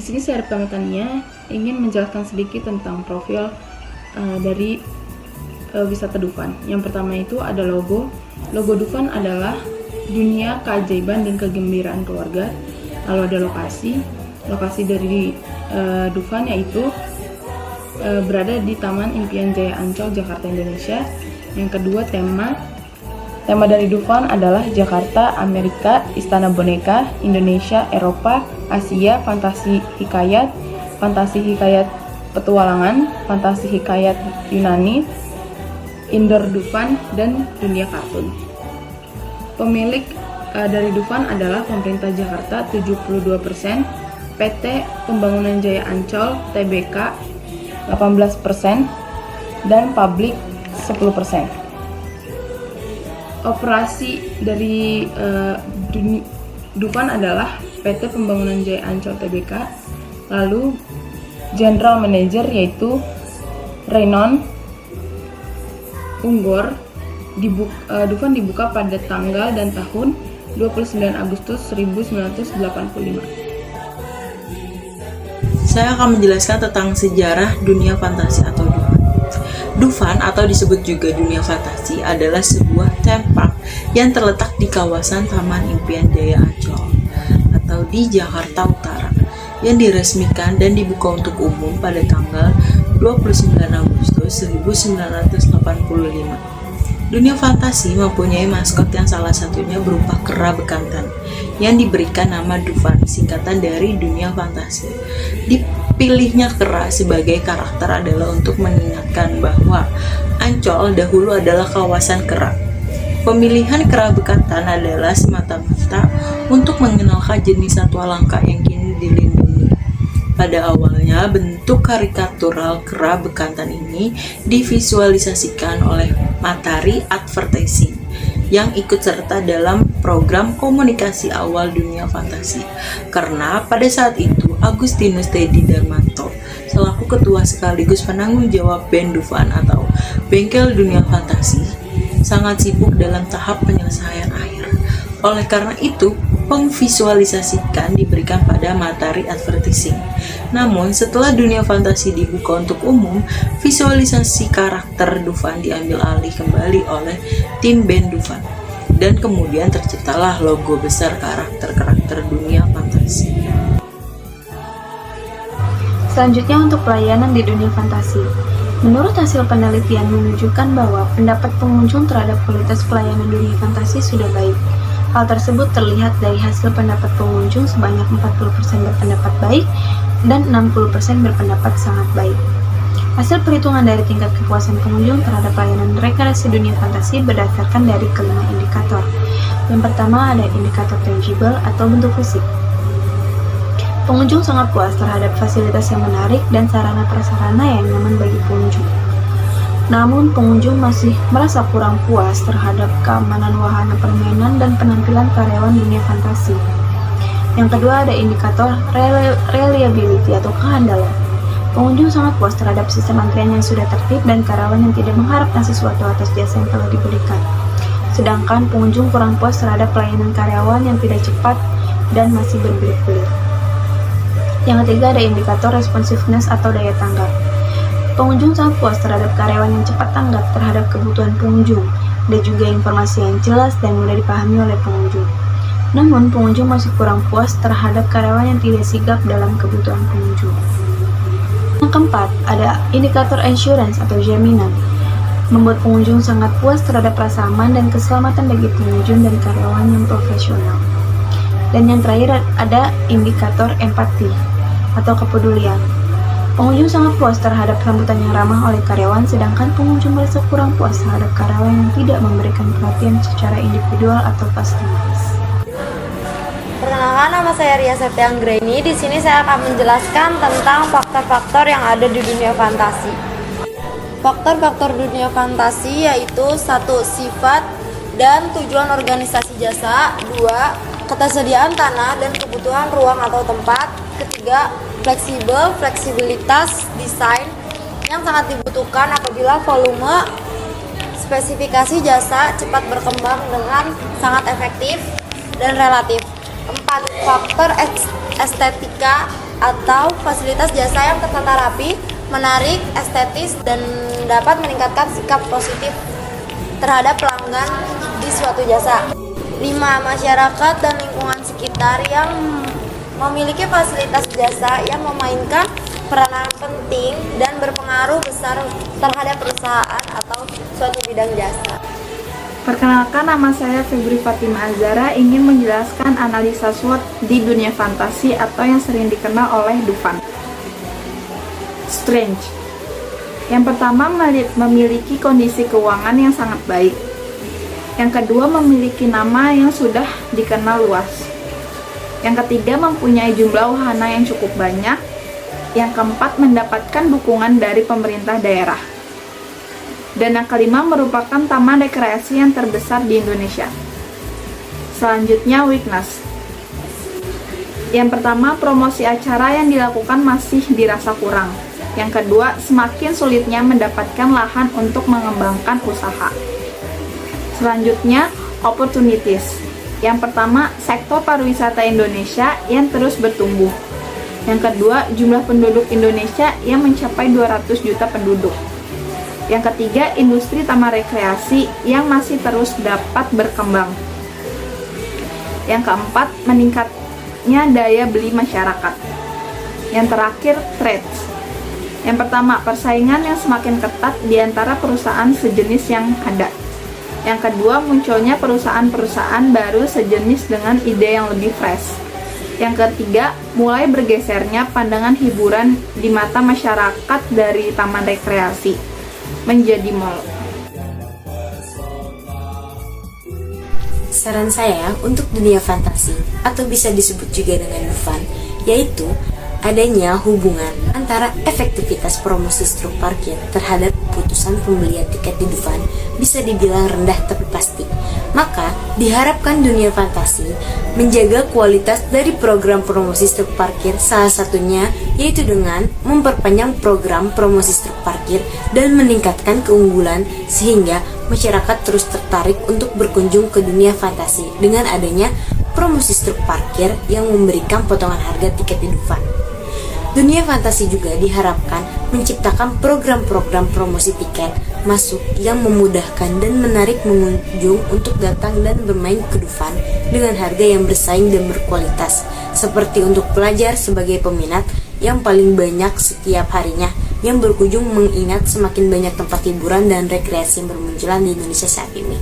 Di sini saya Tania ingin menjelaskan sedikit tentang profil dari wisata Dufan. Yang pertama itu ada logo. Logo Dufan adalah dunia keajaiban dan kegembiraan keluarga. Lalu ada lokasi dari Dufan yaitu berada di Taman Impian Jaya Ancol, Jakarta, Indonesia. Yang kedua, tema dari Dufan adalah Jakarta, Amerika, Istana Boneka, Indonesia, Eropa, Asia, fantasi hikayat petualangan, fantasi hikayat Yunani, indoor Dufan, dan dunia kartun. Pemilik dari Dufan adalah pemerintah Jakarta 72%, PT Pembangunan Jaya Ancol Tbk 18%, dan publik 10%. Operasi dari Dufan adalah PT Pembangunan Jaya Ancol Tbk, lalu General Manager yaitu Reynon Unggor. Dufan dibuka pada tanggal dan tahun 29 Agustus 1985. Saya akan menjelaskan tentang sejarah dunia fantasi atau Dufan. Dufan atau disebut juga dunia fantasi adalah sebuah theme park yang terletak di kawasan Taman Impian Jaya Ancol atau di Jakarta Utara yang diresmikan dan dibuka untuk umum pada tanggal 29 Agustus 1985. Dunia fantasi mempunyai maskot yang salah satunya berupa kera bekantan yang diberikan nama Dufan, singkatan dari dunia fantasi. Dipilihnya kera sebagai karakter adalah untuk mengingatkan bahwa Ancol dahulu adalah kawasan kera. Pemilihan kera bekantan adalah semata-mata untuk mengenalkan jenis satwa langka yang kini dilindungi. Pada awalnya, bentuk karikatural kera bekantan ini divisualisasikan oleh Matahari Advertising yang ikut serta dalam program komunikasi awal dunia fantasi. Karena pada saat itu, Agustinus Teddy Darmanto selaku ketua sekaligus penanggung jawab band Dufan atau Bengkel Dunia Fantasi sangat sibuk dalam tahap penyelesaian akhir. Oleh karena itu, pemvisualisasikan diberikan pada Matahari Advertising. Namun, setelah dunia fantasi dibuka untuk umum, visualisasi karakter Dufan diambil alih kembali oleh tim band Dufan. Dan kemudian terciptalah logo besar karakter-karakter dunia fantasi. Selanjutnya untuk pelayanan di dunia fantasi. Menurut hasil penelitian menunjukkan bahwa pendapat pengunjung terhadap kualitas pelayanan dunia fantasi sudah baik. Hal tersebut terlihat dari hasil pendapat pengunjung sebanyak 40% berpendapat baik dan 60% berpendapat sangat baik. Hasil perhitungan dari tingkat kepuasan pengunjung terhadap pelayanan rekreasi dunia fantasi berdasarkan dari kelima indikator. Yang pertama ada indikator tangible atau bentuk fisik. Pengunjung sangat puas terhadap fasilitas yang menarik dan sarana-prasarana yang nyaman bagi pengunjung. Namun, pengunjung masih merasa kurang puas terhadap keamanan wahana permainan dan penampilan karyawan dunia fantasi. Yang kedua ada indikator reliability atau kehandalan. Pengunjung sangat puas terhadap sistem antrian yang sudah tertib dan karyawan yang tidak mengharapkan sesuatu atas jasa yang telah diberikan. Sedangkan pengunjung kurang puas terhadap pelayanan karyawan yang tidak cepat dan masih berbelit-belit. Yang ketiga ada indikator responsiveness atau daya tanggap. Pengunjung sangat puas terhadap karyawan yang cepat tanggap terhadap kebutuhan pengunjung, dan juga informasi yang jelas dan mudah dipahami oleh pengunjung. Namun, pengunjung masih kurang puas terhadap karyawan yang tidak sigap dalam kebutuhan pengunjung. Yang keempat, ada indikator insurance atau jaminan. Membuat pengunjung sangat puas terhadap rasa aman dan keselamatan bagi pengunjung dan karyawan yang profesional. Dan yang terakhir ada indikator empati atau kepedulian. Pengunjung sangat puas terhadap sambutan yang ramah oleh karyawan, sedangkan pengunjung merasa kurang puas terhadap karyawan yang tidak memberikan perhatian secara individual atau customize. Perkenalkan, nama saya Ria Septi Anggraini. Di sini saya akan menjelaskan tentang faktor-faktor yang ada di dunia fantasi. Faktor-faktor dunia fantasi yaitu 1. Sifat dan tujuan organisasi jasa. 2. Ketersediaan tanah dan kebutuhan ruang atau tempat. 3. Fleksibilitas desain yang sangat dibutuhkan apabila volume spesifikasi jasa cepat berkembang dengan sangat efektif dan relatif. 4. Faktor estetika atau fasilitas jasa yang tertata rapi, menarik, estetis, dan dapat meningkatkan sikap positif terhadap pelanggan di suatu jasa. 5. Masyarakat dan lingkungan sekitar yang memiliki fasilitas jasa yang memainkan peranan penting dan berpengaruh besar terhadap perusahaan atau suatu bidang jasa. Perkenalkan, nama saya Febri Fatima Azara, ingin menjelaskan analisa SWOT di dunia fantasi atau yang sering dikenal oleh Dufan. Strength. Yang pertama, memiliki kondisi keuangan yang sangat baik. Yang kedua, memiliki nama yang sudah dikenal luas. Yang ketiga, mempunyai jumlah wahana yang cukup banyak. Yang keempat, mendapatkan dukungan dari pemerintah daerah. Dan yang kelima, merupakan taman rekreasi yang terbesar di Indonesia. Selanjutnya, weakness. Yang pertama, promosi acara yang dilakukan masih dirasa kurang. Yang kedua, semakin sulitnya mendapatkan lahan untuk mengembangkan usaha. Selanjutnya, opportunities. Yang pertama, sektor pariwisata Indonesia yang terus bertumbuh. Yang kedua, jumlah penduduk Indonesia yang mencapai 200 juta penduduk. Yang ketiga, industri taman rekreasi yang masih terus dapat berkembang. Yang keempat, meningkatnya daya beli masyarakat. Yang terakhir, threats. Yang pertama, persaingan yang semakin ketat di antara perusahaan sejenis yang ada. Yang kedua, munculnya perusahaan-perusahaan baru sejenis dengan ide yang lebih fresh. Yang ketiga, mulai bergesernya pandangan hiburan di mata masyarakat dari taman rekreasi menjadi mall. Saran saya untuk dunia fantasi, atau bisa disebut juga dengan Dufan, yaitu adanya hubungan antara efektivitas promosi struk parkir terhadap keputusan pembelian tiket di Dufan bisa dibilang rendah tapi pasti. Maka diharapkan dunia fantasi menjaga kualitas dari program promosi struk parkir, salah satunya yaitu dengan memperpanjang program promosi struk parkir dan meningkatkan keunggulan sehingga masyarakat terus tertarik untuk berkunjung ke dunia fantasi dengan adanya promosi struk parkir yang memberikan potongan harga tiket di Dufan. Dunia fantasi juga diharapkan menciptakan program-program promosi tiket masuk yang memudahkan dan menarik pengunjung untuk datang dan bermain ke Dufan dengan harga yang bersaing dan berkualitas, seperti untuk pelajar sebagai peminat yang paling banyak setiap harinya yang berkunjung, mengingat semakin banyak tempat hiburan dan rekreasi yang bermunculan di Indonesia saat ini.